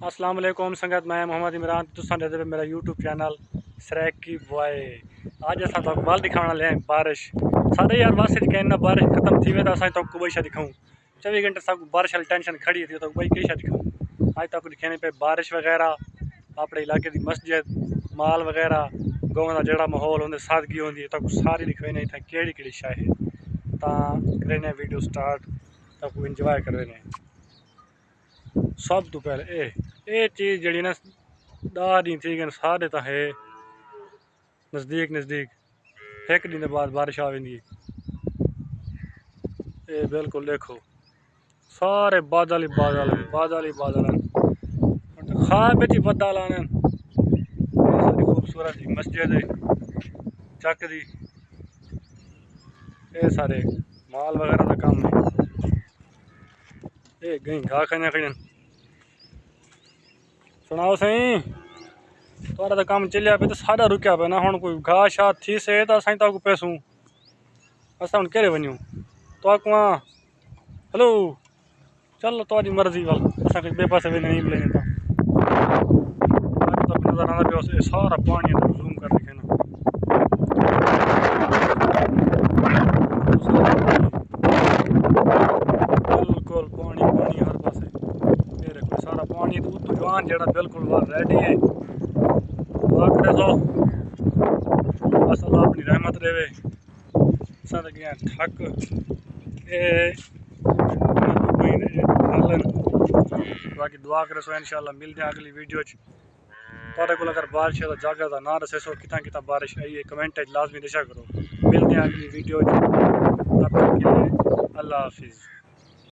अस्सलाम वालेकुम संगत, मैं मोहम्मद इमरान। तुसां दे मेरा यूट्यूब चैनल सरैक की बॉय। आज असां तो माल दिखाने ले बारिश साढ़े यार वास्ते च कहना बारिश खत्म थी वे तो असां तो कोई शा दिखाऊं 24 घंटे सब बारिश वाली टेंशन खड़ी थी तो भाई कई शा दिखाऊं। आज तक दिखाने पे बारिश वगैरह अपने इलाके की मस्जिद माल वगैरह गाँव का जड़ा माहौल होंगे सादगी होंगी तो सारी दिखने इतना केड़ी शाह है करें वीडियो स्टार्ट तक इंजॉय करें। सब तो पहले ये चीज़ जी ना 10 दिन थी गए सारे तो है नज़दीक एक दिन बाद बारिश आ गई। ये बिल्कुल देखो सारे बादल ही बादल बादल ही बादल खाब ही बदल आने सारी खूबसूरत मस्जिद है चक दी ये सारे माल वगैरह का काम है। ये गई घा खाने खड़े सुनाओ सही थोड़ा तो काम चलिया पे तो सारा रुकया पे ना हम कोई घा शा थी से तो असां तक पैसूं असां हम केरे वन्यूं तो वहाँ हेलो चलो तुम्हारी मर्जी वाल असां कुछ बेपासे भी नहीं मिलेंगे तो नजर आना पे सारा पानी है जूम कर दिखे ना बिल्कुल पानी पानी हर पासे ये देखो सारा पानी तो जवान जड़ा बिल्कुल रेडी है दुआ करे तो बस अल्लाह अपनी रहमत देवे सारे गया थक बाकी दुआ करे सो इंशाल्लाह मिलते हैं अगली वीडियो थोड़े को अगर बारिश है तो जगह का ना दसे सो कितना बारिश आई है कमेंट लाजमी दशा करो। मिलते हैं अगली वीडियो तब तक के लिए अल्लाह हाफिज़।